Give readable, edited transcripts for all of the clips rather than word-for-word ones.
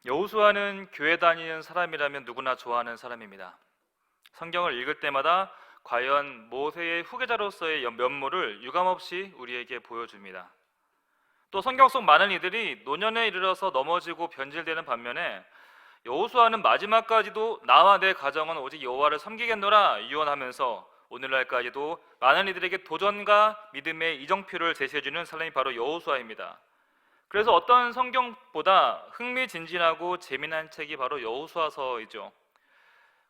여호수아는 교회 다니는 사람이라면 누구나 좋아하는 사람입니다. 성경을 읽을 때마다 과연 모세의 후계자로서의 면모를 유감없이 우리에게 보여줍니다. 또 성경 속 많은 이들이 노년에 이르러서 넘어지고 변질되는 반면에 여호수아는 마지막까지도 나와 내 가정은 오직 여호와를 섬기겠노라 유언하면서 오늘날까지도 많은 이들에게 도전과 믿음의 이정표를 제시해주는 사람이 바로 여호수아입니다. 그래서 어떤 성경보다 흥미진진하고 재미난 책이 바로 여호수아서이죠.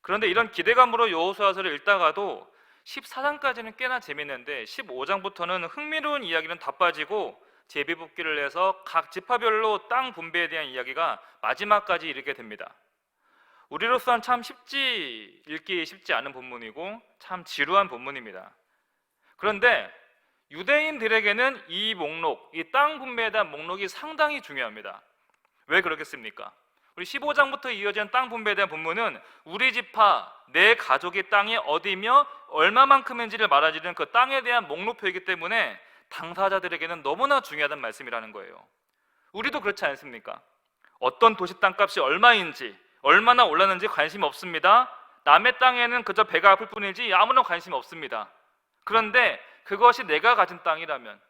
그런데 이런 기대감으로 여호수아서를 읽다가도 14장까지는 꽤나 재밌는데 15장부터는 흥미로운 이야기는 다 빠지고 제비뽑기를 해서 각 지파별로 땅 분배에 대한 이야기가 마지막까지 이르게 됩니다. 우리로서는 참 읽기 쉽지 않은 본문이고 참 지루한 본문입니다. 그런데 유대인들에게는 이 목록, 이 땅 분배에 대한 목록이 상당히 중요합니다. 왜 그렇겠습니까? 우리 15장부터 이어지는 땅 분배에 대한 본문은 우리 지파, 내 가족의 땅이 어디며 얼마만큼인지를 말해주는 그 땅에 대한 목록표이기 때문에 당사자들에게는 너무나 중요하다는 말씀이라는 거예요. 우리도 그렇지 않습니까? 어떤 도시 땅값이 얼마인지, 얼마나 올랐는지 관심 없습니다. 남의 땅에는 그저 배가 아플 뿐이지 아무런 관심 없습니다. 그런데 그것이 내가 가진 땅이라면,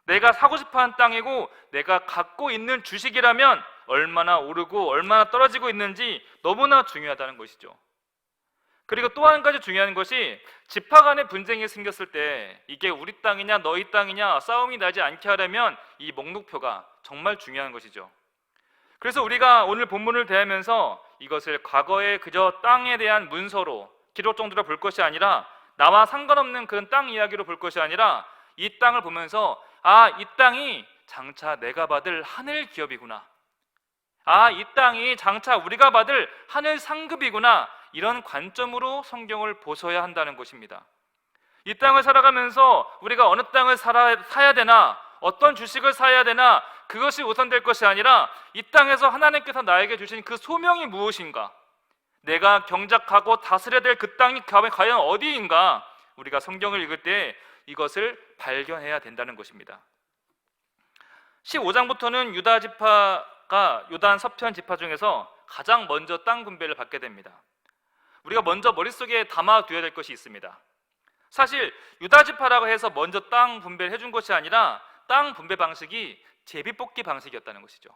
내가 사고 싶어하는 땅이고 내가 갖고 있는 주식이라면 얼마나 오르고 얼마나 떨어지고 있는지 너무나 중요하다는 것이죠. 그리고 또 한 가지 중요한 것이 지파 간의 분쟁이 생겼을 때 이게 우리 땅이냐 너희 땅이냐 싸움이 나지 않게 하려면 이 목록표가 정말 중요한 것이죠. 그래서 우리가 오늘 본문을 대하면서 이것을 과거의 그저 땅에 대한 문서로 기록 정도로 볼 것이 아니라 나와 상관없는 그런 땅 이야기로 볼 것이 아니라 이 땅을 보면서 이 땅이 장차 내가 받을 하늘 기업이구나, 이 땅이 장차 우리가 받을 하늘 상급이구나, 이런 관점으로 성경을 보셔야 한다는 것입니다. 이 땅을 살아가면서 우리가 어느 땅을 사야 되나, 어떤 주식을 사야 되나, 그것이 우선될 것이 아니라 이 땅에서 하나님께서 나에게 주신 그 소명이 무엇인가, 내가 경작하고 다스려야 될 그 땅이 과연 어디인가, 우리가 성경을 읽을 때 이것을 발견해야 된다는 것입니다. 15장부터는 유다 지파가 요단 서편 지파 중에서 가장 먼저 땅 분배를 받게 됩니다. 우리가 먼저 머릿속에 담아둬야 될 것이 있습니다. 사실 유다 지파라고 해서 먼저 땅 분배를 해준 것이 아니라 땅 분배 방식이 제비뽑기 방식이었다는 것이죠.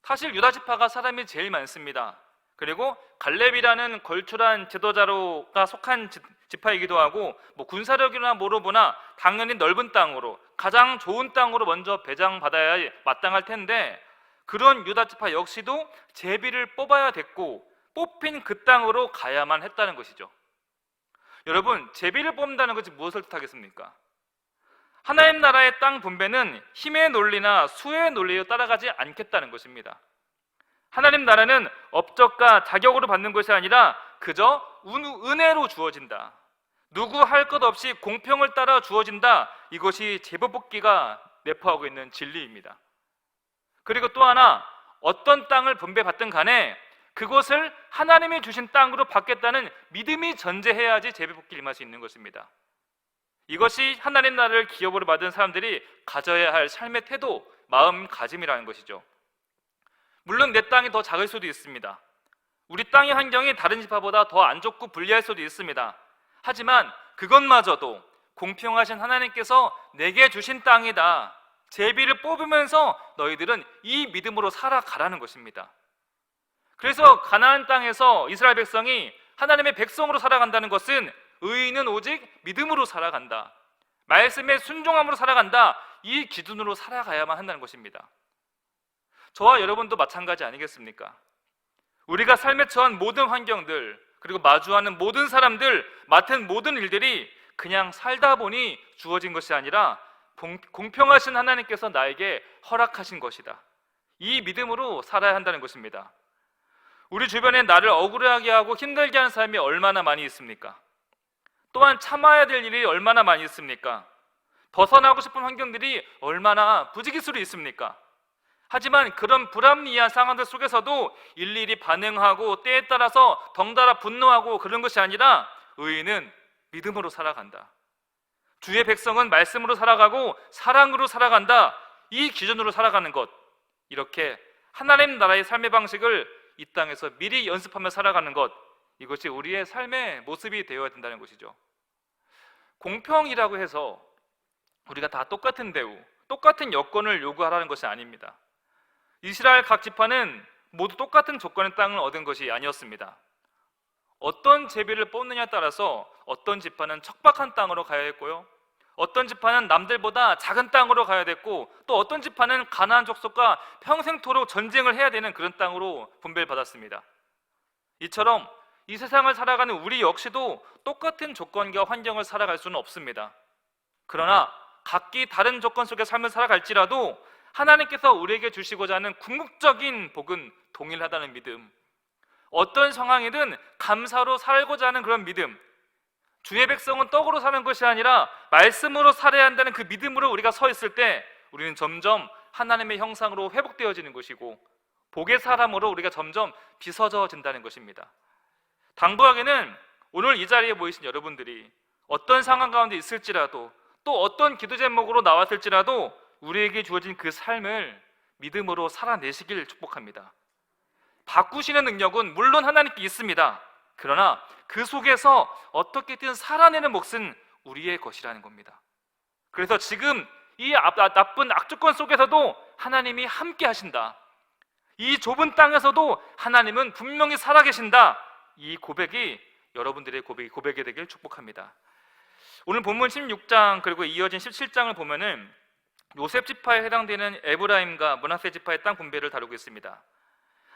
사실 유다 지파가 사람이 제일 많습니다. 그리고 갈렙이라는 걸출한 지도자로가 속한 지파이기도 하고 군사력이나 뭐로 보나 당연히 넓은 땅으로, 가장 좋은 땅으로 먼저 배정받아야 마땅할 텐데 그런 유다 지파 역시도 제비를 뽑아야 됐고 뽑힌 그 땅으로 가야만 했다는 것이죠. 여러분, 제비를 뽑는다는 것이 무엇을 뜻하겠습니까? 하나님 나라의 땅 분배는 힘의 논리나 수의 논리에 따라가지 않겠다는 것입니다. 하나님 나라는 업적과 자격으로 받는 것이 아니라 그저 은혜로 주어진다, 누구 할 것 없이 공평을 따라 주어진다, 이것이 제비뽑기가 내포하고 있는 진리입니다. 그리고 또 하나, 어떤 땅을 분배받든 간에 그것을 하나님이 주신 땅으로 받겠다는 믿음이 전제해야지 제비뽑기를 임할 수 있는 것입니다. 이것이 하나님 나라를 기업으로 받은 사람들이 가져야 할 삶의 태도, 마음가짐이라는 것이죠. 물론 내 땅이 더 작을 수도 있습니다. 우리 땅의 환경이 다른 지파보다 더 안 좋고 불리할 수도 있습니다. 하지만 그것마저도 공평하신 하나님께서 내게 주신 땅이다, 제비를 뽑으면서 너희들은 이 믿음으로 살아가라는 것입니다. 그래서 가나안 땅에서 이스라엘 백성이 하나님의 백성으로 살아간다는 것은 의인은 오직 믿음으로 살아간다, 말씀에 순종함으로 살아간다, 이 기준으로 살아가야만 한다는 것입니다. 저와 여러분도 마찬가지 아니겠습니까? 우리가 삶에 처한 모든 환경들, 그리고 마주하는 모든 사람들, 맡은 모든 일들이 그냥 살다 보니 주어진 것이 아니라 공평하신 하나님께서 나에게 허락하신 것이다, 이 믿음으로 살아야 한다는 것입니다. 우리 주변에 나를 억울하게 하고 힘들게 하는 사람이 얼마나 많이 있습니까? 또한 참아야 될 일이 얼마나 많이 있습니까? 벗어나고 싶은 환경들이 얼마나 부지기수로 있습니까? 하지만 그런 불합리한 상황들 속에서도 일일이 반응하고 때에 따라서 덩달아 분노하고 그런 것이 아니라 의인은 믿음으로 살아간다, 주의 백성은 말씀으로 살아가고 사랑으로 살아간다, 이 기준으로 살아가는 것, 이렇게 하나님 나라의 삶의 방식을 이 땅에서 미리 연습하며 살아가는 것, 이것이 우리의 삶의 모습이 되어야 된다는 것이죠. 공평이라고 해서 우리가 다 똑같은 대우, 똑같은 여건을 요구하라는 것이 아닙니다. 이스라엘 각 지파는 모두 똑같은 조건의 땅을 얻은 것이 아니었습니다. 어떤 제비를 뽑느냐에 따라서 어떤 지파는 척박한 땅으로 가야 했고요, 어떤 지파는 남들보다 작은 땅으로 가야 됐고, 또 어떤 지파는 가나안 족속과 평생토록 전쟁을 해야 되는 그런 땅으로 분배를 받았습니다. 이처럼 이 세상을 살아가는 우리 역시도 똑같은 조건과 환경을 살아갈 수는 없습니다. 그러나 각기 다른 조건 속에 삶을 살아갈지라도 하나님께서 우리에게 주시고자 하는 궁극적인 복은 동일하다는 믿음, 어떤 상황이든 감사로 살고자 하는 그런 믿음, 주의 백성은 떡으로 사는 것이 아니라 말씀으로 살아야 한다는 그 믿음으로 우리가 서 있을 때 우리는 점점 하나님의 형상으로 회복되어지는 것이고, 복의 사람으로 우리가 점점 빚어져진다는 것입니다. 당부하기는 오늘 이 자리에 모이신 여러분들이 어떤 상황 가운데 있을지라도, 또 어떤 기도 제목으로 나왔을지라도 우리에게 주어진 그 삶을 믿음으로 살아내시길 축복합니다. 바꾸시는 능력은 물론 하나님께 있습니다. 그러나 그 속에서 어떻게든 살아내는 몫은 우리의 것이라는 겁니다. 그래서 지금 이 나쁜 악조건 속에서도 하나님이 함께 하신다, 이 좁은 땅에서도 하나님은 분명히 살아계신다, 이 고백이 여러분들의 고백이 되길 축복합니다. 오늘 본문 16장 그리고 이어진 17장을 보면은 요셉 지파에 해당되는 에브라임과 므낫세 지파의 땅 분배를 다루고 있습니다.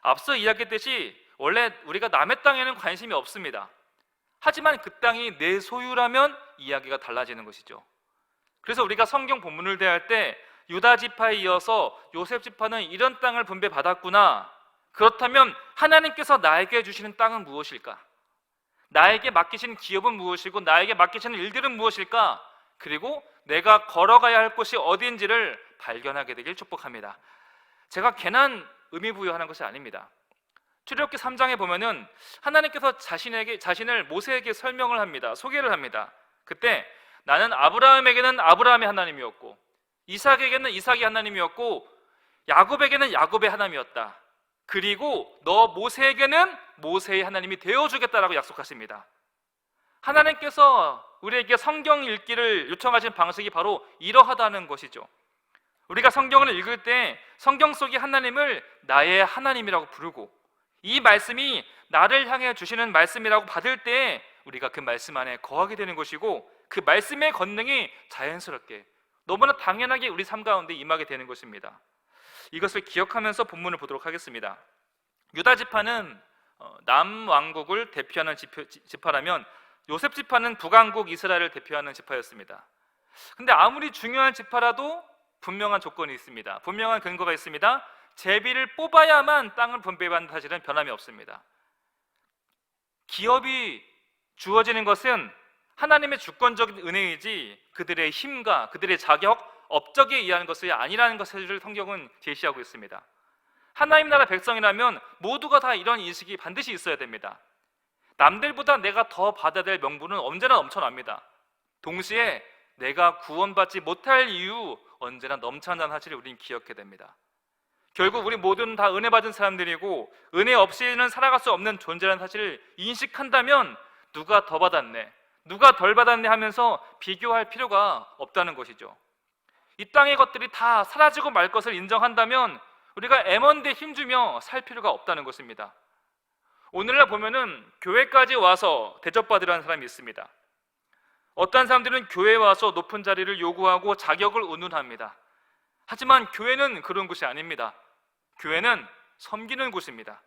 앞서 이야기했듯이 원래 우리가 남의 땅에는 관심이 없습니다. 하지만 그 땅이 내 소유라면 이야기가 달라지는 것이죠. 그래서 우리가 성경 본문을 대할 때 유다 지파에 이어서 요셉 지파는 이런 땅을 분배받았구나, 그렇다면 하나님께서 나에게 주시는 땅은 무엇일까? 나에게 맡기신 기업은 무엇이고 나에게 맡기시는 일들은 무엇일까? 그리고 내가 걸어가야 할 곳이 어디인지를 발견하게 되길 축복합니다. 제가 괜한 의미 부여하는 것이 아닙니다. 출애굽기 3장에 보면은 하나님께서 자신을 모세에게 설명을 합니다. 소개를 합니다. 그때 나는 아브라함에게는 아브라함의 하나님이었고, 이삭에게는 이삭의 하나님이었고, 야곱에게는 야곱의 하나님이었다. 그리고 너 모세에게는 모세의 하나님이 되어주겠다라고 약속하십니다. 하나님께서 우리에게 성경 읽기를 요청하신 방식이 바로 이러하다는 것이죠. 우리가 성경을 읽을 때 성경 속의 하나님을 나의 하나님이라고 부르고, 이 말씀이 나를 향해 주시는 말씀이라고 받을 때 우리가 그 말씀 안에 거하게 되는 것이고, 그 말씀의 권능이 자연스럽게 너무나 당연하게 우리 삶 가운데 임하게 되는 것입니다. 이것을 기억하면서 본문을 보도록 하겠습니다. 유다 지파는 남왕국을 대표하는 지파라면 요셉 지파는 북왕국 이스라엘을 대표하는 지파였습니다. 근데 아무리 중요한 지파라도 분명한 조건이 있습니다. 분명한 근거가 있습니다. 제비를 뽑아야만 땅을 분배받는 사실은 변함이 없습니다. 기업이 주어지는 것은 하나님의 주권적인 은혜이지 그들의 힘과 그들의 자격, 업적에 의한 것이 아니라는 것을 성경은 제시하고 있습니다. 하나님 나라 백성이라면 모두가 다 이런 인식이 반드시 있어야 됩니다. 남들보다 내가 더 받아야 될 명분은 언제나 넘쳐납니다. 동시에 내가 구원받지 못할 이유 언제나 넘쳐난다는 사실을 우리는 기억해야 됩니다. 결국 우리 모두는 다 은혜 받은 사람들이고 은혜 없이는 살아갈 수 없는 존재라는 사실을 인식한다면 누가 더 받았네, 누가 덜 받았네 하면서 비교할 필요가 없다는 것이죠. 이 땅의 것들이 다 사라지고 말 것을 인정한다면 우리가 M1대 힘주며 살 필요가 없다는 것입니다. 오늘날 보면은 교회까지 와서 대접받으라는 사람이 있습니다. 어떤 사람들은 교회에 와서 높은 자리를 요구하고 자격을 운운합니다. 하지만 교회는 그런 곳이 아닙니다. 교회는 섬기는 곳입니다.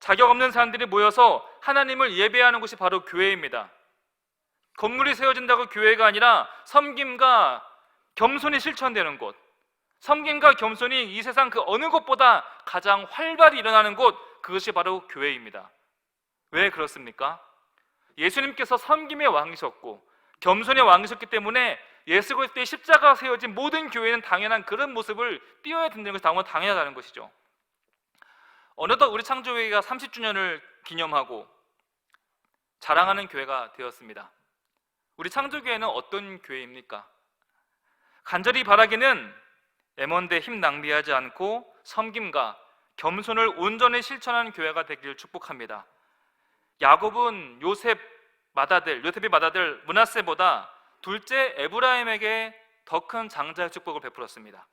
자격 없는 사람들이 모여서 하나님을 예배하는 곳이 바로 교회입니다. 건물이 세워진다고 교회가 아니라 섬김과 겸손이 실천되는 곳, 섬김과 겸손이 이 세상 그 어느 곳보다 가장 활발히 일어나는 곳, 그것이 바로 교회입니다. 왜 그렇습니까? 예수님께서 섬김의 왕이셨고 겸손의 왕이셨기 때문에 예수 그리스도의 십자가가 세워진 모든 교회는 당연한 그런 모습을 띄어야 된다는 것이 당연하다는 것이죠. 어느덧 우리 창조회가 30주년을 기념하고 자랑하는 교회가 되었습니다. 우리 창조교회는 어떤 교회입니까? 간절히 바라기는 M1대 힘 낭비하지 않고 섬김과 겸손을 온전히 실천하는 교회가 되기를 축복합니다. 야곱은 요셉의 맏아들 므낫세보다 둘째 에브라임에게 더 큰 장자의 축복을 베풀었습니다.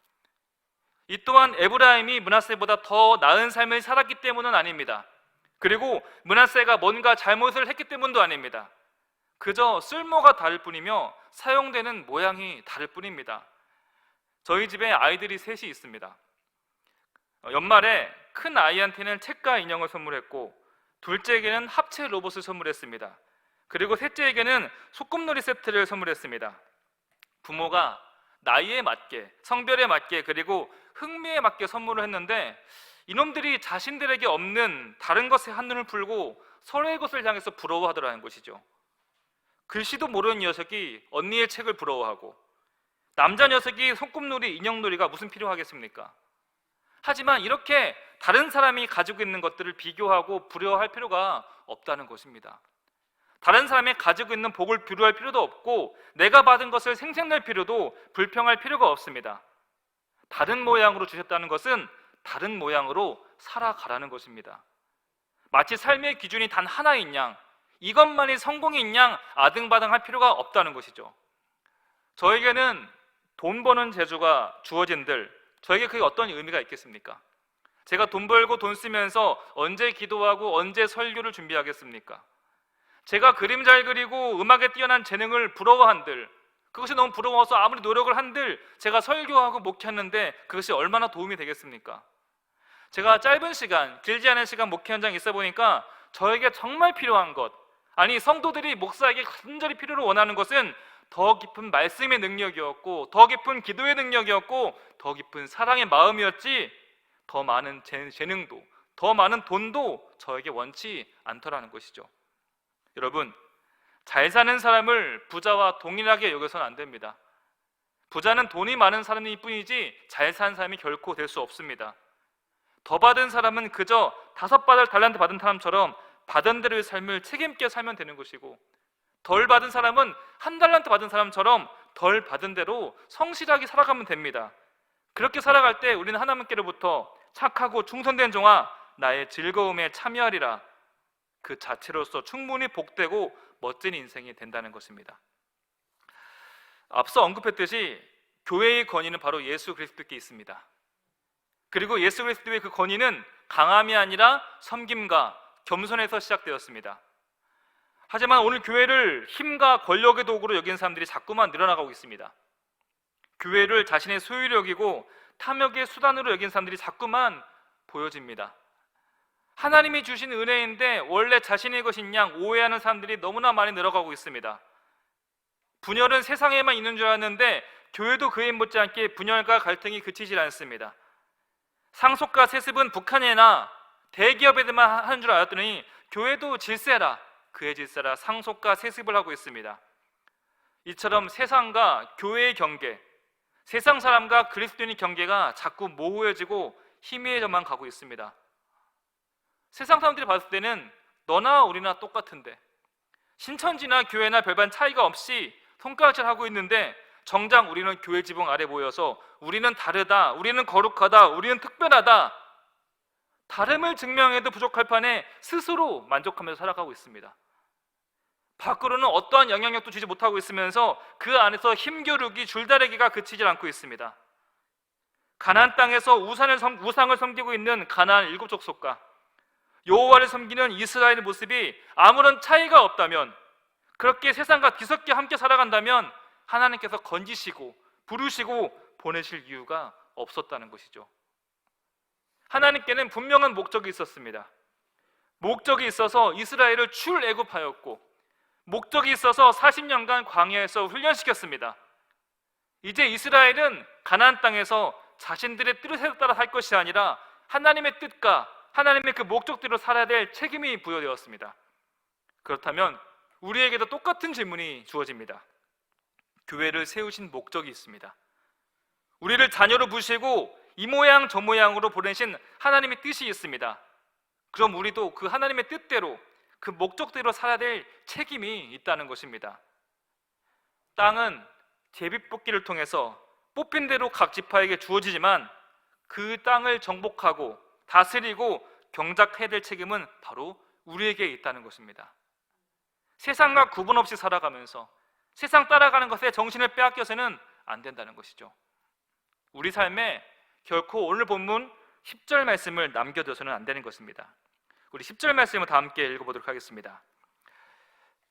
이 또한 에브라임이 므낫세보다 더 나은 삶을 살았기 때문은 아닙니다. 그리고 므낫세가 뭔가 잘못을 했기 때문도 아닙니다. 그저 쓸모가 다를 뿐이며 사용되는 모양이 다를 뿐입니다. 저희 집에 아이들이 셋이 있습니다. 연말에 큰 아이한테는 책과 인형을 선물했고, 둘째에게는 합체 로봇을 선물했습니다. 그리고 셋째에게는 소꿉놀이 세트를 선물했습니다. 부모가 나이에 맞게, 성별에 맞게, 그리고 흥미에 맞게 선물을 했는데, 이놈들이 자신들에게 없는 다른 것에 한눈을 풀고 서로의 것을 향해서 부러워하더라는 것이죠. 글씨도 모르는 녀석이 언니의 책을 부러워하고, 남자 녀석이 소꿉놀이, 인형놀이가 무슨 필요하겠습니까? 하지만 이렇게 다른 사람이 가지고 있는 것들을 비교하고 부러워할 필요가 없다는 것입니다. 다른 사람이 가지고 있는 복을 비교할 필요도 없고, 내가 받은 것을 생색낼 필요도 불평할 필요가 없습니다. 다른 모양으로 주셨다는 것은 다른 모양으로 살아가라는 것입니다. 마치 삶의 기준이 단 하나인 양, 이것만이 성공인 양 아등바등할 필요가 없다는 것이죠. 저에게는 돈 버는 재주가 주어진들, 저에게 그게 어떤 의미가 있겠습니까? 제가 돈 벌고 돈 쓰면서 언제 기도하고 언제 설교를 준비하겠습니까? 제가 그림 잘 그리고 음악에 뛰어난 재능을 부러워한들, 그것이 너무 부러워서 아무리 노력을 한들 제가 설교하고 목회하는데 그것이 얼마나 도움이 되겠습니까? 제가 짧은 시간, 길지 않은 시간 목회 현장에 있어 보니까 저에게 정말 필요한 것, 아니 성도들이 목사에게 간절히 필요로 원하는 것은 더 깊은 말씀의 능력이었고, 더 깊은 기도의 능력이었고, 더 깊은 사랑의 마음이었지, 더 많은 재능도, 더 많은 돈도 저에게 원치 않더라는 것이죠. 여러분, 잘 사는 사람을 부자와 동일하게 여겨서는 안 됩니다. 부자는 돈이 많은 사람일 뿐이지 잘 사는 사람이 결코 될 수 없습니다. 더 받은 사람은 그저 5달란트 받은 사람처럼 받은 대로의 삶을 책임있게 살면 되는 것이고, 덜 받은 사람은 1달란트 받은 사람처럼 덜 받은 대로 성실하게 살아가면 됩니다. 그렇게 살아갈 때 우리는 하나님께로부터 착하고 충성된 종아, 나의 즐거움에 참여하리라, 그 자체로서 충분히 복되고 멋진 인생이 된다는 것입니다. 앞서 언급했듯이 교회의 권위는 바로 예수 그리스도께 있습니다. 그리고 예수 그리스도의 그 권위는 강함이 아니라 섬김과 겸손에서 시작되었습니다. 하지만 오늘 교회를 힘과 권력의 도구로 여긴 사람들이 자꾸만 늘어나가고 있습니다. 교회를 자신의 소유로 여기고 탐욕의 수단으로 여긴 사람들이 자꾸만 보여집니다. 하나님이 주신 은혜인데 원래 자신의 것인 양 오해하는 사람들이 너무나 많이 늘어가고 있습니다. 분열은 세상에만 있는 줄 알았는데 교회도 그에 못지않게 분열과 갈등이 그치질 않습니다. 상속과 세습은 북한에나 대기업에만 하는 줄 알았더니 교회도 질세라, 그의 질세라 상속과 세습을 하고 있습니다. 이처럼 세상과 교회의 경계, 세상 사람과 그리스도인의 경계가 자꾸 모호해지고 희미해져만 가고 있습니다. 세상 사람들이 봤을 때는 너나 우리나 똑같은데, 신천지나 교회나 별반 차이가 없이 손가락질하고 있는데, 정작 우리는 교회 지붕 아래 모여서 우리는 다르다, 우리는 거룩하다, 우리는 특별하다, 다름을 증명해도 부족할 판에 스스로 만족하면서 살아가고 있습니다. 밖으로는 어떠한 영향력도 주지 못하고 있으면서 그 안에서 힘겨루기, 줄다리기가 그치질 않고 있습니다. 가나안 땅에서 우상을 섬기고 있는 가나안 7족속과 여호와를 섬기는 이스라엘의 모습이 아무런 차이가 없다면, 그렇게 세상과 뒤섞여 함께 살아간다면 하나님께서 건지시고 부르시고 보내실 이유가 없었다는 것이죠. 하나님께는 분명한 목적이 있었습니다. 목적이 있어서 이스라엘을 출애굽하였고, 목적이 있어서 40년간 광야에서 훈련시켰습니다. 이제 이스라엘은 가나안 땅에서 자신들의 뜻에 따라 살 것이 아니라 하나님의 뜻과 하나님의 그 목적대로 살아야 될 책임이 부여되었습니다. 그렇다면 우리에게도 똑같은 질문이 주어집니다. 교회를 세우신 목적이 있습니다. 우리를 자녀로 부시고 이 모양 저 모양으로 보내신 하나님의 뜻이 있습니다. 그럼 우리도 그 하나님의 뜻대로, 그 목적대로 살아야 될 책임이 있다는 것입니다. 땅은 제비뽑기를 통해서 뽑힌 대로 각 지파에게 주어지지만 그 땅을 정복하고 다스리고 경작해야 될 책임은 바로 우리에게 있다는 것입니다. 세상과 구분 없이 살아가면서 세상 따라가는 것에 정신을 빼앗겨서는 안 된다는 것이죠. 우리 삶에 결코 오늘 본문 10절 말씀을 남겨둬서는 안 되는 것입니다. 우리 10절 말씀을 다 함께 읽어보도록 하겠습니다.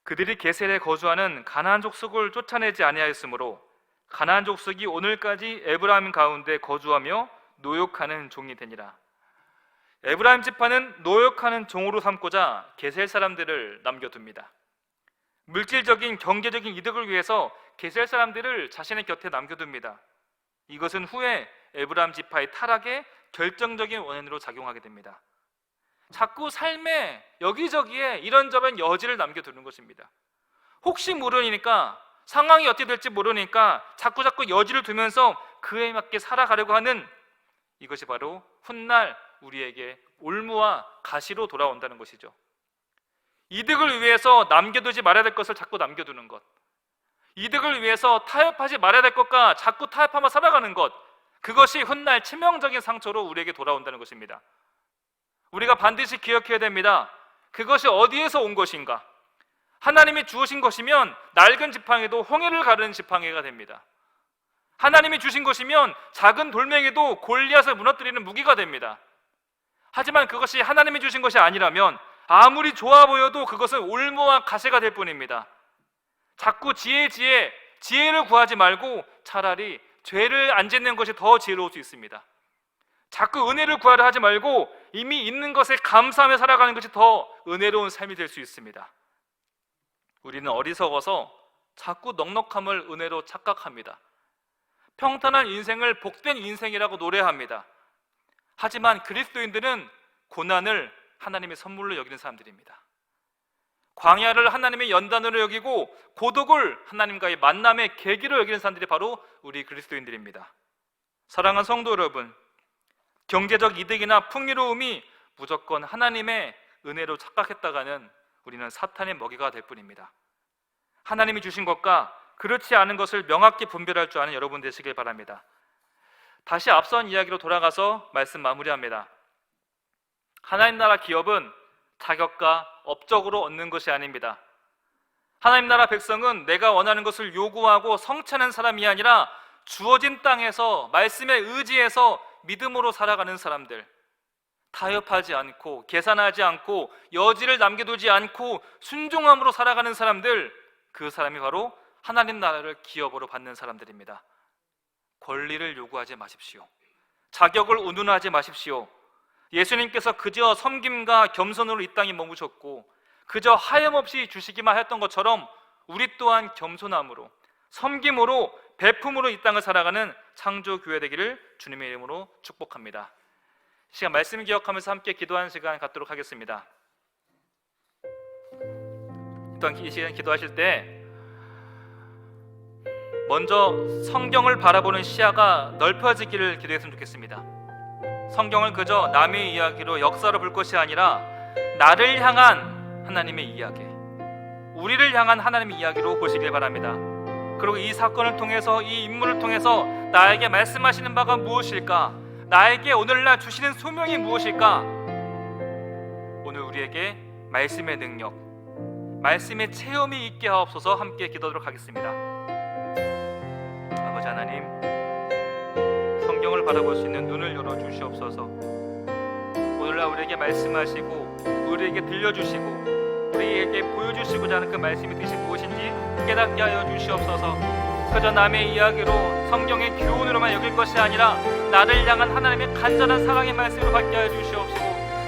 그들이 게셀에 거주하는 가나안 족속을 쫓아내지 아니하였으므로 가나안 족속이 오늘까지 에브라임 가운데 거주하며 노역하는 종이 되니라. 에브라임 지파는 노역하는 종으로 삼고자 게셀 사람들을 남겨둡니다. 물질적인 경제적인 이득을 위해서 게셀 사람들을 자신의 곁에 남겨둡니다. 이것은 후에 에브라임 지파의 타락의 결정적인 원인으로 작용하게 됩니다. 자꾸 삶에 여기저기에 이런저런 여지를 남겨두는 것입니다. 혹시 모르니까, 상황이 어떻게 될지 모르니까 자꾸 여지를 두면서 그에 맞게 살아가려고 하는, 이것이 바로 훗날 우리에게 올무와 가시로 돌아온다는 것이죠. 이득을 위해서 남겨두지 말아야 될 것을 자꾸 남겨두는 것, 이득을 위해서 타협하지 말아야 될 것과 자꾸 타협하며 살아가는 것, 그것이 훗날 치명적인 상처로 우리에게 돌아온다는 것입니다. 우리가 반드시 기억해야 됩니다. 그것이 어디에서 온 것인가? 하나님이 주신 것이면 낡은 지팡이도 홍해를 가르는 지팡이가 됩니다. 하나님이 주신 것이면 작은 돌멩이도 골리앗을 무너뜨리는 무기가 됩니다. 하지만 그것이 하나님이 주신 것이 아니라면 아무리 좋아 보여도 그것은 올무와 가시가 될 뿐입니다. 자꾸 지혜를 구하지 말고 차라리 죄를 안 짓는 것이 더 지혜로울 수 있습니다. 자꾸 은혜를 구하려 하지 말고 이미 있는 것에 감사하며 살아가는 것이 더 은혜로운 삶이 될 수 있습니다. 우리는 어리석어서 자꾸 넉넉함을 은혜로 착각합니다. 평탄한 인생을 복된 인생이라고 노래합니다. 하지만 그리스도인들은 고난을 하나님의 선물로 여기는 사람들입니다. 광야를 하나님의 연단으로 여기고 고독을 하나님과의 만남의 계기로 여기는 사람들이 바로 우리 그리스도인들입니다. 사랑하는 성도 여러분, 경제적 이득이나 풍요로움이 무조건 하나님의 은혜로 착각했다가는 우리는 사탄의 먹이가 될 뿐입니다. 하나님이 주신 것과 그렇지 않은 것을 명확히 분별할 줄 아는 여러분 되시길 바랍니다. 다시 앞선 이야기로 돌아가서 말씀 마무리합니다. 하나님 나라 기업은 자격과 업적으로 얻는 것이 아닙니다. 하나님 나라 백성은 내가 원하는 것을 요구하고 성취하는 사람이 아니라 주어진 땅에서 말씀에 의지해서 믿음으로 살아가는 사람들, 타협하지 않고 계산하지 않고 여지를 남겨두지 않고 순종함으로 살아가는 사람들, 그 사람이 바로 하나님 나라를 기업으로 받는 사람들입니다. 권리를 요구하지 마십시오. 자격을 운운하지 마십시오. 예수님께서 그저 섬김과 겸손으로 이 땅에 머무셨고 그저 하염없이 주시기만 했던 것처럼 우리 또한 겸손함으로, 섬김으로, 베품으로 이 땅을 살아가는 창조교회 되기를 주님의 이름으로 축복합니다. 이 시간 말씀 기억하면서 함께 기도하는 시간 갖도록 하겠습니다. 또한 이 시간 기도하실 때 먼저 성경을 바라보는 시야가 넓혀지기를 기도했으면 좋겠습니다. 성경을 그저 남의 이야기로 역사로 볼 것이 아니라 나를 향한 하나님의 이야기, 우리를 향한 하나님의 이야기로 보시길 바랍니다. 그리고 이 사건을 통해서, 이 인물을 통해서 나에게 말씀하시는 바가 무엇일까? 나에게 오늘날 주시는 소명이 무엇일까? 오늘 우리에게 말씀의 능력, 말씀의 체험이 있게 하옵소서. 함께 기도하도록 하겠습니다. 아버지 하나님, 성경을 바라볼 수 있는 눈을 열어주시옵소서. 오늘날 우리에게 말씀하시고 우리에게 들려주시고 우리에게 보여주시고자 하는 그 말씀이 뜻이 무엇인지 깨닫게 하여 주시옵소서. 그저 남의 이야기로 성경의 교훈으로만 여길 것이 아니라 나를 향한 하나님의 간절한 사랑의 말씀을 받게 하여 주시옵시고,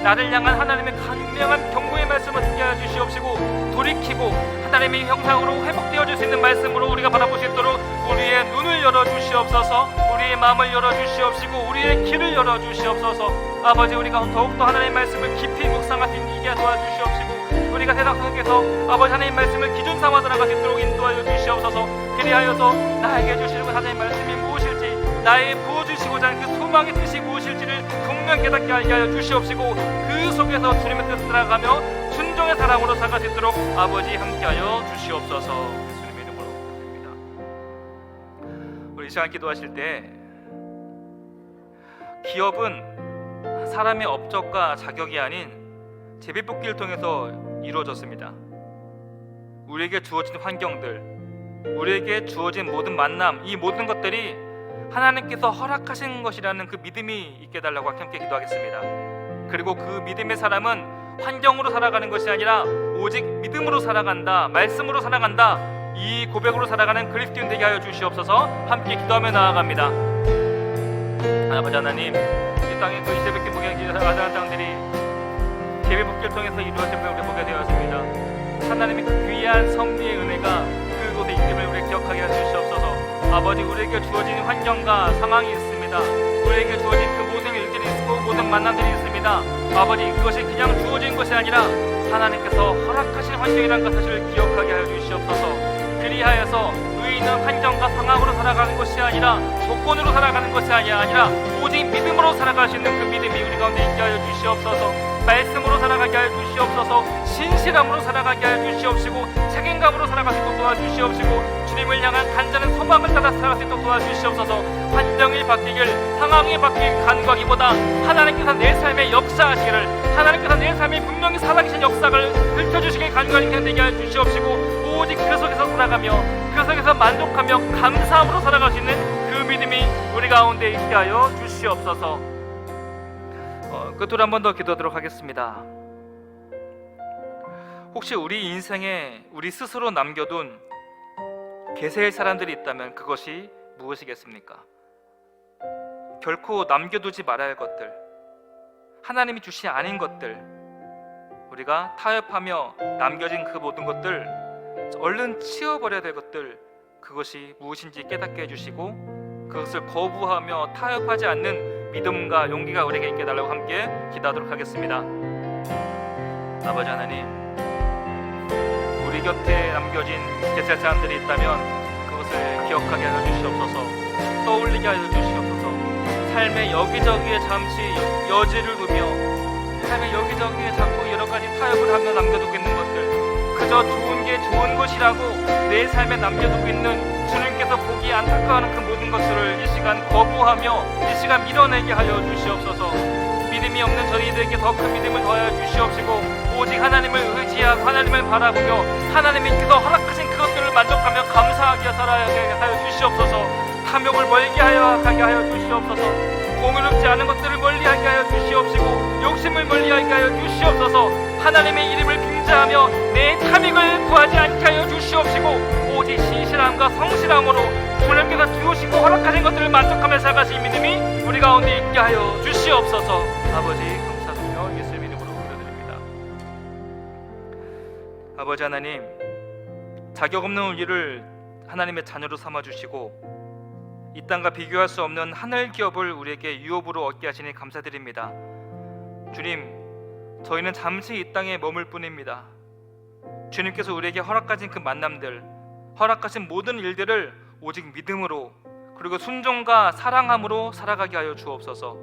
나를 향한 하나님의 강명한 경고의 말씀을 듣게 하여 주시옵시고, 돌이키고 하나님의 형상으로 회복되어질 수 있는 말씀으로 우리가 바라볼 수 있도록 우리의 눈을 열어주시옵소서. 우리의 마음을 열어주시옵시고 우리의 귀를 열어주시옵소서. 아버지, 우리가 더욱더 하나님의 말씀을 깊이 묵상할 수 있게 도와주시옵시고 우리가 세상 속에서 아버지 하나님 말씀을 기준 삼아 나아갈 수 있도록 인도하여 주시옵소서. 그리하여서 나에게 주시는 하나님의 말씀이 무엇일지, 나의 부어주시고자 하는 그 소망의 뜻이 무엇일지를 분명 깨닫게 하게 하여 주시옵시고 그 속에서 주님의 뜻을 따라가며 순종의 사랑으로 살아갈 수 있도록 아버지 함께하여 주시옵소서. 예수님의 이름으로 기도드립니다. 우리 이 시간 기도하실 때 기업은 사람의 업적과 자격이 아닌 제비뽑기를 통해서 이루어졌습니다. 우리에게 주어진 환경들, 우리에게 주어진 모든 만남, 이 모든 것들이 하나님께서 허락하신 것이라는 그 믿음이 있게 해달라고 함께 기도하겠습니다. 그리고 그 믿음의 사람은 환경으로 살아가는 것이 아니라 오직 믿음으로 살아간다, 말씀으로 살아간다, 이 고백으로 살아가는 그리스도인 되게 하여 주시옵소서. 함께 기도하며 나아갑니다. 아버지 하나님, 이 땅에 그 이세밖에 보게 하는 땅들이 제비뽑기를 통해서 이루어진 걸 우리 보게 되었습니다. 하나님의 그 귀한 섭리의 은혜가 그곳에 있음을 우리 기억하게 해주시옵소서. 아버지, 우리에게 주어진 환경과 상황이 있습니다. 우리에게 주어진 그 모든 일들이 있고 모든 만남들이 있습니다. 아버지, 그것이 그냥 주어진 것이 아니라 하나님께서 허락하신 환경이라는 것 사실을 기억하게 하여 주시옵소서. 그리하여서 의인은 환경과 상황으로 살아가는 것이 아니라 조건으로 살아가는 것이 아니라 오직 믿음으로 살아갈 수 있는 그 믿음이 우리 가운데 있게 하여 주시옵소서. 말씀으로 살아가게 하여 주시옵소서. 신실함으로 살아가게 하여 주시옵시고 책임감으로 살아갈 수 있도록 도와주시옵시고 주님을 향한 간절한 소망을 따라 살아갈 수 있도록 도와주시옵소서. 환경이 바뀌길, 상황이 바뀌길 간구하기보다 하나님께서 내 삶에 역사하시기를, 하나님께서 내 삶에 분명히 살아계신 역사를 펼쳐주시길 간구하는 되게 하여 주시옵시고 오직 그 속에서 살아가며 그 속에서 만족하며 감사함으로 살아갈 수 있는 그 믿음이 우리 가운데 있게 하여 주시옵소서. 끝으로 한 번 더 기도하도록 하겠습니다. 혹시 우리 인생에 우리 스스로 남겨둔 계세의 사람들이 있다면 그것이 무엇이겠습니까? 결코 남겨두지 말아야 할 것들, 하나님이 주시 아닌 것들, 우리가 타협하며 남겨진 그 모든 것들 얼른 치워버려야 될 것들, 그것이 무엇인지 깨닫게 해주시고 그것을 거부하며 타협하지 않는 믿음과 용기가 우리에게 있게 해달라고 함께 기도하도록 하겠습니다. 아버지 하나님, 우리 곁에 남겨진 계세 사람들이 있다면 그것을 기억하게 하여 주시옵소서. 떠올리게 하여 주시옵소서. 삶의 여기저기에 잠시 여지를 두며 삶의 여기저기에 자꾸 여러 가지 타협을 하며 남겨두고 있는 것들, 그저 좋은 게 좋은 것이라고 내 삶에 남겨두고 있는 주님께서 보기 안타까워하는 그 모든 것들을 이 시간 거부하며 이 시간 밀어내게 하여 주시옵소서. 믿음이 없는 저희들에게 더 큰 믿음을 더하여 주시옵시고 오직 하나님을 의지하고 하나님을 바라보며 하나님께서 허락하신 그것들을 만족하며 감사하게 살아가게 하여 주시옵소서. 탐욕을 멀게 하여 주시옵소서. 공의롭지 않은 것들을 멀리하게 하여 주시옵시고 욕심을 멀리하게 하여 주시옵소서. 하나님의 이름을 빙자하며 내 탐욕을 구하지 않게 하여 주시옵시고 오직 신실함과 성실함으로 주님께서 주시고 허락하신 것들을 만족하며 살아가신 믿음이 우리 가운데 있게 하여 주시옵소서. 아버지, 감사드리며 예수의 이름으로 기도드립니다. 아버지 하나님, 자격 없는 우리를 하나님의 자녀로 삼아주시고 이 땅과 비교할 수 없는 하늘 기업을 우리에게 유업으로 얻게 하시니 감사드립니다. 주님, 저희는 잠시 이 땅에 머물 뿐입니다. 주님께서 우리에게 허락하신 그 만남들, 허락하신 모든 일들을 오직 믿음으로 그리고 순종과 사랑함으로 살아가게 하여 주옵소서.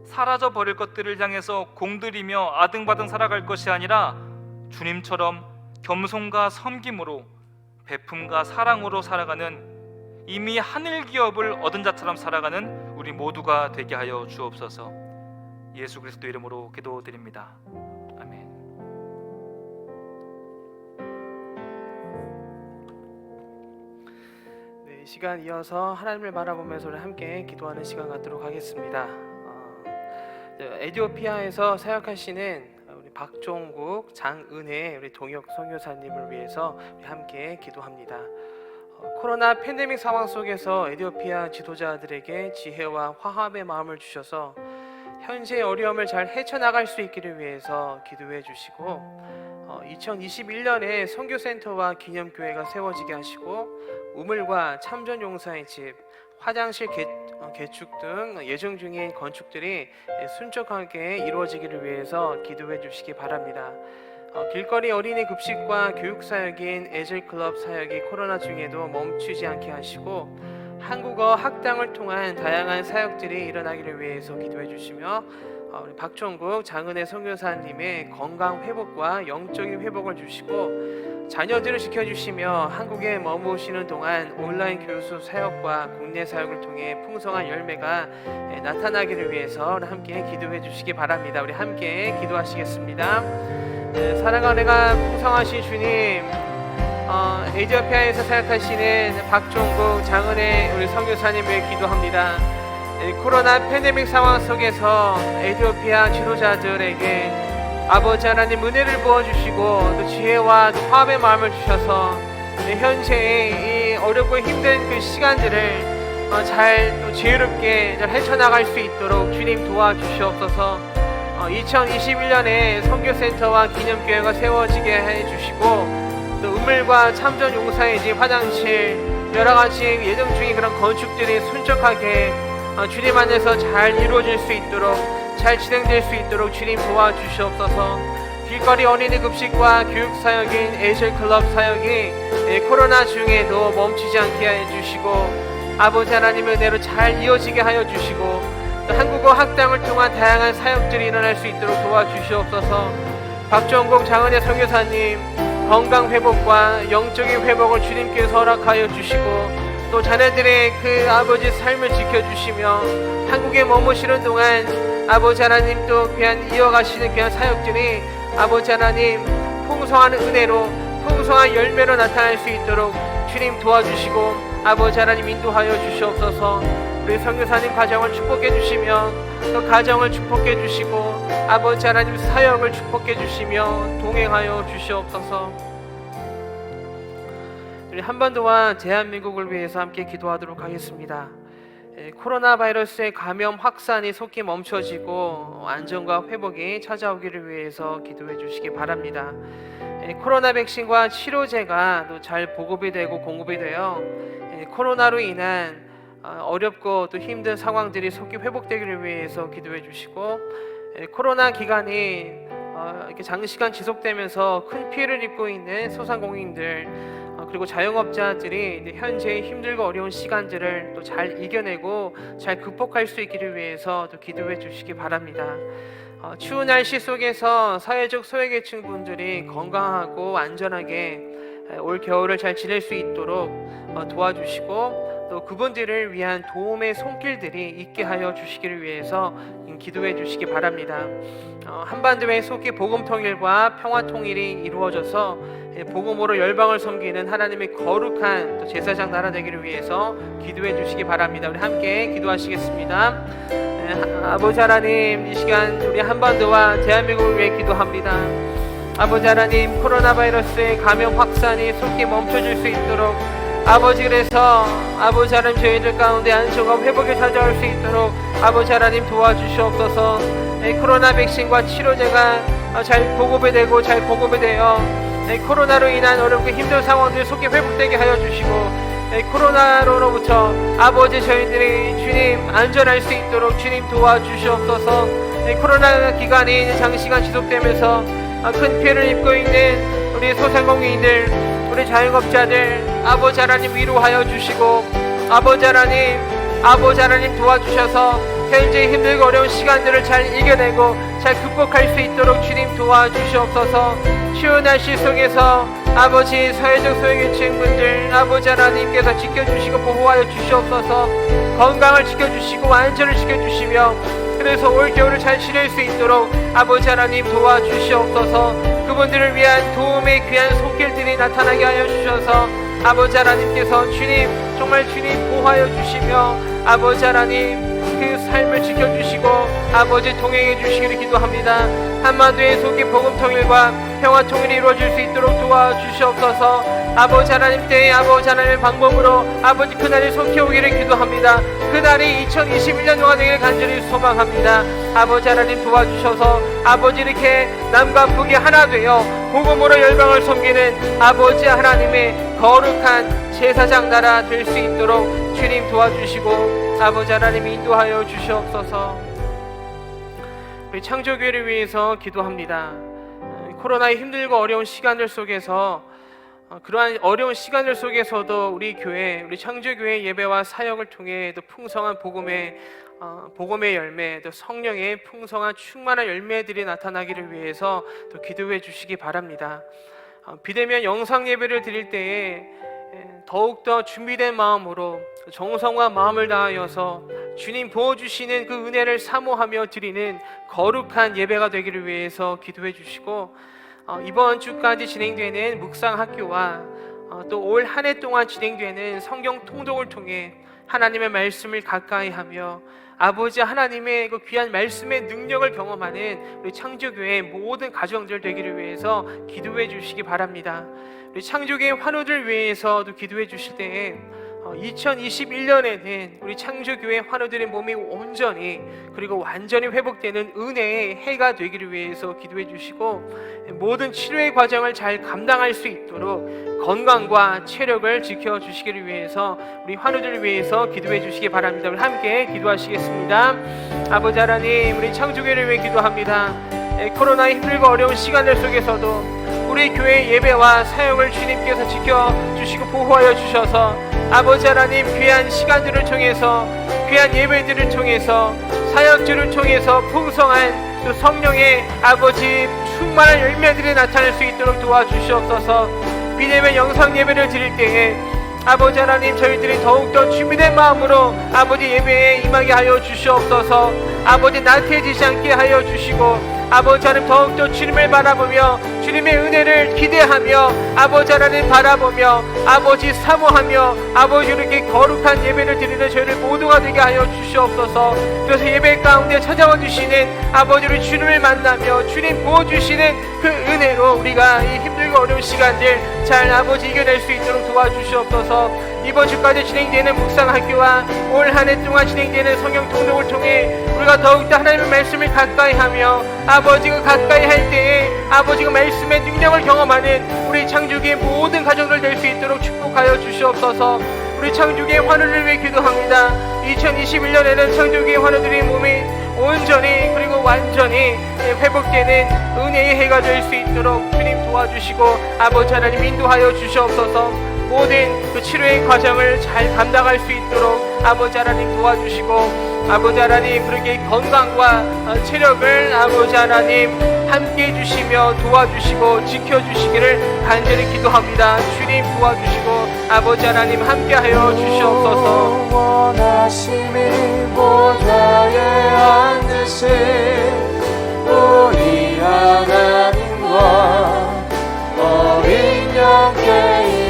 사라져 버릴 것들을 향해서 공들이며 아등바등 살아갈 것이 아니라 주님처럼 겸손과 섬김으로 베품과 사랑으로 살아가는 이미 하늘 기업을 얻은 자처럼 살아가는 우리 모두가 되게 하여 주옵소서. 예수 그리스도 이름으로 기도드립니다. 아멘. 네, 이 시간 이어서 하나님을 바라보면서 함께 기도하는 시간 갖도록 하겠습니다. 에티오피아에서 사역하시는 우리 박종국, 장은혜 우리 동역 선교사님을 위해서 우리 함께 기도합니다. 코로나 팬데믹 상황 속에서 에티오피아 지도자들에게 지혜와 화합의 마음을 주셔서 현재의 어려움을 잘 헤쳐나갈 수 있기를 위해서 기도해 주시고 2021년에 선교센터와 기념교회가 세워지게 하시고 우물과 참전용사의 집, 화장실 개축 등 예정 중인 건축들이 순적하게 이루어지기를 위해서 기도해 주시기 바랍니다. 길거리 어린이 급식과 교육사역인 에즐클럽 사역이 코로나 중에도 멈추지 않게 하시고 한국어 학당을 통한 다양한 사역들이 일어나기를 위해서 기도해 주시며 우리 박종국 장은혜 선교사님의 건강 회복과 영적인 회복을 주시고 자녀들을 지켜주시며 한국에 머무시는 동안 온라인 교수 사역과 국내 사역을 통해 풍성한 열매가 나타나기를 위해서 함께 기도해 주시기 바랍니다. 우리 함께 기도하시겠습니다. 사랑하는 풍성하신 주님, 에티오피아에서 사역하시는 박종국 장은혜 우리 선교사님 위해 기도합니다. 코로나 팬데믹 상황 속에서 에티오피아 지도자들에게 아버지 하나님 은혜를 부어주시고 또 지혜와 또 화합의 마음을 주셔서 현재의 이 어렵고 힘든 그 시간들을 잘 또 지혜롭게 잘 헤쳐나갈 수 있도록 주님 도와주시옵소서. 2021년에 선교센터와 기념교회가 세워지게 해주시고 또 우물과 참전 용사의 집, 화장실 여러가지 예정 중인 그런 건축들이 순적하게 주님 안에서 잘 이루어질 수 있도록 잘 진행될 수 있도록 주님 도와주시옵소서. 길거리 어린이 급식과 교육사역인 에이셀클럽 사역이 코로나 중에도 멈추지 않게 해주시고 아버지 하나님의 은혜로 잘 이어지게 하여 주시고 또 한국어 학당을 통한 다양한 사역들이 일어날 수 있도록 도와주시옵소서. 박정국 장은혜 선교사님 건강 회복과 영적인 회복을 주님께서 허락하여 주시고 또 자녀들의 그 아버지 삶을 지켜주시며 한국에 머무시는 동안 아버지 하나님 또 귀한 이어가시는 귀한 사역들이 아버지 하나님 풍성한 은혜로 풍성한 열매로 나타날 수 있도록 주님 도와주시고 아버지 하나님 인도하여 주시옵소서. 우리 선교사님 가정을 축복해 주시며 또 가정을 축복해 주시고 아버지 하나님 사역을 축복해 주시며 동행하여 주시옵소서. 우리 한반도와 대한민국을 위해서 함께 기도하도록 하겠습니다. 코로나 바이러스의 감염 확산이 속히 멈춰지고 안정과 회복이 찾아오기를 위해서 기도해 주시기 바랍니다. 코로나 백신과 치료제가 또 잘 보급이 되고 공급이 되어 코로나로 인한 어렵고 또 힘든 상황들이 속히 회복되기를 위해서 기도해 주시고 코로나 기간이 이렇게 장시간 지속되면서 큰 피해를 입고 있는 소상공인들 그리고 자영업자들이 현재의 힘들고 어려운 시간들을 또 잘 이겨내고 잘 극복할 수 있기를 위해서 또 기도해 주시기 바랍니다. 추운 날씨 속에서 사회적 소외계층 분들이 건강하고 안전하게 올 겨울을 잘 지낼 수 있도록 도와주시고 또 그분들을 위한 도움의 손길들이 있게 하여 주시기를 위해서 기도해 주시기 바랍니다. 한반도의 속히 복음 통일과 평화 통일이 이루어져서 복음으로 열방을 섬기는 하나님의 거룩한 또 제사장 나라 되기를 위해서 기도해 주시기 바랍니다. 우리 함께 기도하시겠습니다. 아버지 하나님, 이 시간 우리 한반도와 대한민국을 위해 기도합니다. 아버지 하나님, 코로나 바이러스의 감염 확산이 속히 멈춰질 수 있도록 아버지, 그래서 아버지 하나님 저희들 가운데 안정과 회복이 찾아올 수 있도록 아버지 하나님 도와주시옵소서. 코로나 백신과 치료제가 잘 보급이 되고 잘 공급이 되어 코로나로 인한 어렵고 힘든 상황들이 속히 회복되게 하여 주시고 코로나로부터 아버지 저희들이 주님 안전할 수 있도록 주님 도와주시옵소서. 코로나 기간이 장시간 지속되면서 큰 피해를 입고 있는 우리 소상공인들, 우리 자영업자들 아버지 하나님 위로하여 주시고 아버지 하나님 도와주셔서 현재 힘들고 어려운 시간들을 잘 이겨내고 잘 극복할 수 있도록 주님 도와주시옵소서. 추운 날씨 속에서 아버지 사회적 소외계층 분들 아버지 하나님께서 지켜주시고 보호하여 주시옵소서. 건강을 지켜주시고 안전을 지켜주시며 그래서 올겨울을 잘 지낼 수 있도록 아버지 하나님 도와주시옵소서. 그분들을 위한 도움의 귀한 손길들이 나타나게 하여 주셔서 아버지 하나님께서 주님 정말 주님 보호하여 주시며 아버지 하나님 그 삶을 지켜주시고 아버지 동행해 주시기를 기도합니다. 한반도의 속히 복음 통일과 평화 통일이 이루어질 수 있도록 도와주시옵소서. 아버지 하나님 때에 아버지 하나님의 방법으로 아버지 그날이 속히 오기를 기도합니다. 그날이 2021년 동안 되기를 간절히 소망합니다. 아버지 하나님 도와주셔서 아버지 이렇게 남과 북이 하나 되어 복음으로 열방을 섬기는 아버지 하나님의 거룩한 제사장 나라 될 수 있도록 주님 도와주시고 아버지 하나님 인도하여 주시옵소서. 우리 창조교회를 위해서 기도합니다. 코로나의 힘들고 어려운 시간들 속에서 그러한 어려운 시간들 속에서도 우리 교회, 우리 창조교회 예배와 사역을 통해 또 풍성한 복음의 열매, 또 성령의 풍성한 충만한 열매들이 나타나기를 위해서 또 기도해 주시기 바랍니다. 비대면 영상 예배를 드릴 때에 더욱더 준비된 마음으로 정성과 마음을 다하여서 주님 부어주시는 그 은혜를 사모하며 드리는 거룩한 예배가 되기를 위해서 기도해 주시고, 이번 주까지 진행되는 묵상학교와 또 올 한 해 동안 진행되는 성경 통독을 통해 하나님의 말씀을 가까이 하며 아버지 하나님의 그 귀한 말씀의 능력을 경험하는 우리 창조교회 모든 가정들 되기를 위해서 기도해 주시기 바랍니다. 우리 창조교회 환우들 위해서도 기도해 주실 때에 2021년에는 우리 창조교회 환우들의 몸이 온전히 그리고 완전히 회복되는 은혜의 해가 되기를 위해서 기도해 주시고, 모든 치료의 과정을 잘 감당할 수 있도록 건강과 체력을 지켜주시기를 위해서 우리 환우들을 위해서 기도해 주시기 바랍니다. 우리 함께 기도하시겠습니다. 아버지 하나님, 우리 창조교회를 위해 기도합니다. 코로나의 힘들고 어려운 시간들 속에서도 우리 교회 예배와 사역을 주님께서 지켜주시고 보호하여 주셔서 아버지 하나님, 귀한 시간들을 통해서 귀한 예배들을 통해서 사역들을 통해서 풍성한 또 성령의 아버지 충만한 열매들이 나타날 수 있도록 도와주시옵소서. 비대면 영상 예배를 드릴 때에 아버지 하나님, 저희들이 더욱더 준비된 마음으로 아버지 예배에 임하게 하여 주시옵소서. 아버지 나태해지지 않게 하여 주시고, 아버지 하나님 더욱더 주님을 바라보며 주님의 은혜를 기대하며 아버지 하나님 바라보며 아버지 사모하며 아버지 이렇게 거룩한 예배를 드리는 저희를 모두가 되게 하여 주시옵소서. 그래서 예배 가운데 찾아와 주시는 아버지를 주님을 만나며 주님 부어주시는 그 은혜로 우리가 이 힘들고 어려운 시간들 잘 아버지 이겨낼 수 있도록 도와주시옵소서. 이번 주까지 진행되는 묵상학교와 올 한 해 동안 진행되는 성경 통독을 통해 우리가 더욱더 하나님의 말씀을 가까이 하며 아버지가 가까이 할 때에 아버지가 말씀의 능력을 경험하는 우리 창조기의 모든 가정들 될 수 있도록 축복하여 주시옵소서. 우리 창조기의 환우를 위해 기도합니다. 2021년에는 창조기의 환우들의 몸이 온전히 그리고 완전히 회복되는 은혜의 해가 될 수 있도록 주님 도와주시고 아버지 하나님 인도하여 주시옵소서. 모든 그 치료의 과정을 잘 감당할 수 있도록 아버지 하나님 도와주시고, 아버지 하나님 그렇게 건강과 체력을 아버지 하나님 함께 해주시며 도와주시고 지켜주시기를 간절히 기도합니다. 주님 도와주시고 아버지 하나님 함께하여 주시옵소서. 원하심이 보좌에 앉으신 우리 하나님과 어린 양께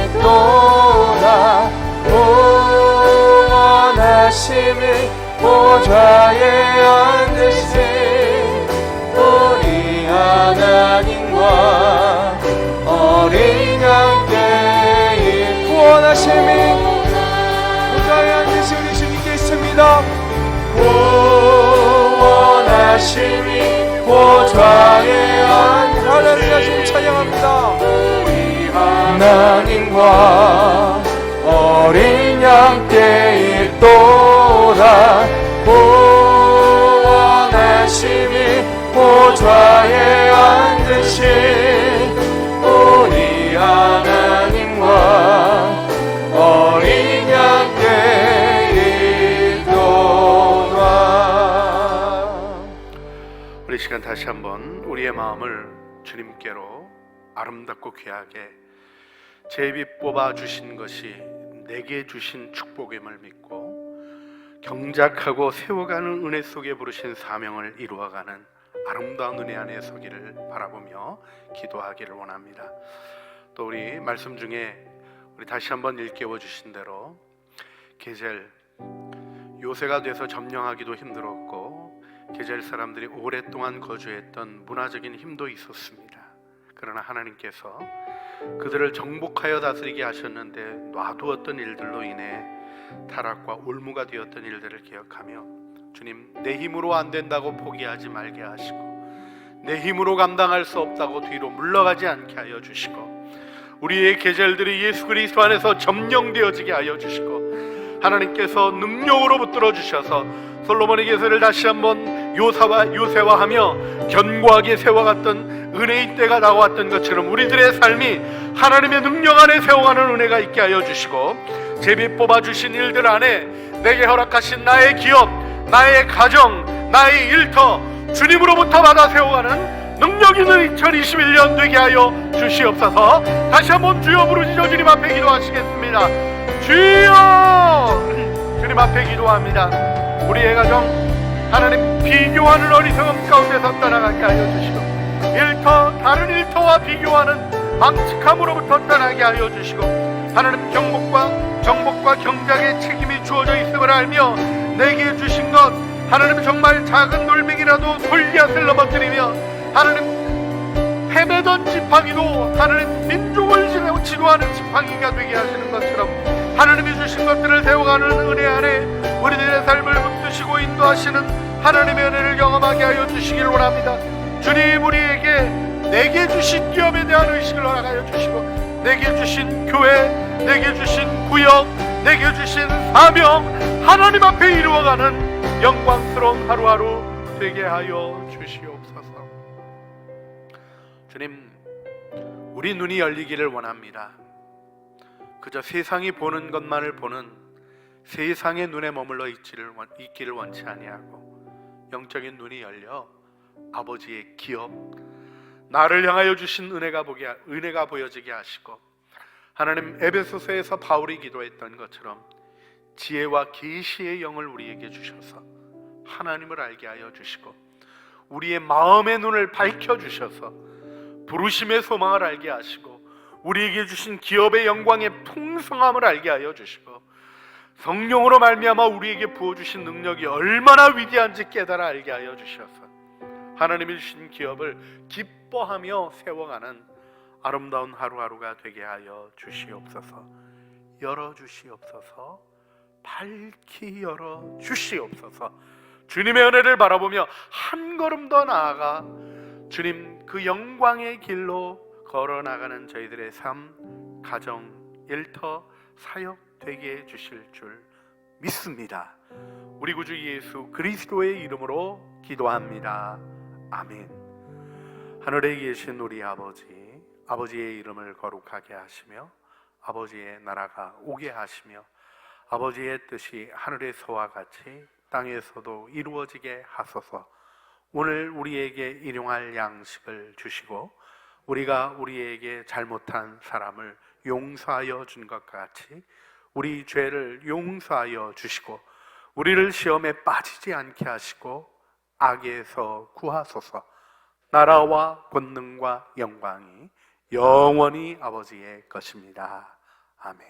있도다. 원하심이 보좌에 앉으신 우리 하나님과 어린 양께 구원하심이 보좌에 앉으신 우리 주님께 있습니다. 구원하심이 보좌에 앉으신 할렐루야 주님 찬양합니다. 우리 하나님과 어린 양께 있도다. 구원하심이 보좌에 앉으신 우리 하나님과 어린 양께 있도다. 우리 시간 다시 한번 우리의 마음을 주님께로 아름답고 귀하게 제비 뽑아 주신 것이 내게 주신 축복임을 믿고 경작하고 세워가는 은혜 속에 부르신 사명을 이루어가는 아름다운 은혜 안에 서기를 바라보며 기도하기를 원합니다. 또 우리 말씀 중에 우리 다시 한번 일깨워 주신 대로 게젤 요새가 돼서 점령하기도 힘들었고 게젤 사람들이 오랫동안 거주했던 문화적인 힘도 있었습니다. 그러나 하나님께서 그들을 정복하여 다스리게 하셨는데 놔두었던 일들로 인해 타락과 올무가 되었던 일들을 기억하며 주님, 내 힘으로 안 된다고 포기하지 말게 하시고 내 힘으로 감당할 수 없다고 뒤로 물러가지 않게 하여 주시고 우리의 계절들이 예수 그리스도 안에서 점령되어지게 하여 주시고 하나님께서 능력으로 붙들어 주셔서 솔로몬의 계세를 다시 한번 요새화하며 견고하게 세워갔던 은혜의 때가 나왔던 것처럼 우리들의 삶이 하나님의 능력 안에 세워가는 은혜가 있게 하여 주시고 제비 뽑아주신 일들 안에 내게 허락하신 나의 기업, 나의 가정, 나의 일터 주님으로부터 받아 세워가는 능력 기적이는 2021년 되게 하여 주시옵소서. 다시 한번 주여 부르짖어 주님 앞에 기도하시겠습니다. 주여! 주님 앞에 기도합니다. 우리의 가정 하나님 비교하는 어리석음 가운데서 떠나가게 하여 주시고, 일터 다른 일터와 비교하는 망측함으로부터 떠나게 하여 주시고, 하나님 정복과 경작의 책임이 주어져 있음을 알며 내게 주신 것 하나님 정말 작은 돌멩이라도 골리앗을 넘어뜨리며 하나님 헤매던 지팡이도 하나님 민족을 지도하는 지팡이가 되게 하시는 것처럼 하나님이 주신 것들을 세워가는 은혜 안에 우리들의 삶을 붙드시고 인도하시는 하나님의 은혜를 경험하게 하여 주시길 원합니다. 주님, 우리에게 내게 주신 기업에 대한 의식을 허락하여 주시고, 내게 주신 교회, 내게 주신 구역, 내게 주신 사명 하나님 앞에 이루어가는 영광스러운 하루하루 되게 하여 주시옵소서. 주님, 우리 눈이 열리기를 원합니다. 그저 세상이 보는 것만을 보는 세상의 눈에 머물러 있기를 원치 아니하고 영적인 눈이 열려 아버지의 기업, 나를 향하여 주신 은혜가 보여지게 하시고, 하나님 에베소서에서 바울이 기도했던 것처럼 지혜와 계시의 영을 우리에게 주셔서 하나님을 알게 하여 주시고, 우리의 마음의 눈을 밝혀 주셔서 부르심의 소망을 알게 하시고, 우리에게 주신 기업의 영광의 풍성함을 알게 하여 주시고, 성령으로 말미암아 우리에게 부어주신 능력이 얼마나 위대한지 깨달아 알게 하여 주셔서 하나님이 주신 기업을 기뻐하며 세워가는 아름다운 하루하루가 되게 하여 주시옵소서. 열어주시옵소서. 밝히 열어주시옵소서. 주님의 은혜를 바라보며 한 걸음 더 나아가 주님 그 영광의 길로 걸어나가는 저희들의 삶, 가정, 일터, 사역 되게 해주실 줄 믿습니다. 우리 구주 예수 그리스도의 이름으로 기도합니다. 아멘. 하늘에 계신 우리 아버지의 이름을 거룩하게 하시며 아버지의 나라가 오게 하시며 아버지의 뜻이 하늘에서와 같이 땅에서도 이루어지게 하소서. 오늘 우리에게 일용할 양식을 주시고 우리가 우리에게 잘못한 사람을 용서하여 준 것 같이 우리 죄를 용서하여 주시고 우리를 시험에 빠지지 않게 하시고 악에서 구하소서. 나라와 권능과 영광이 영원히 아버지의 것입니다. 아멘.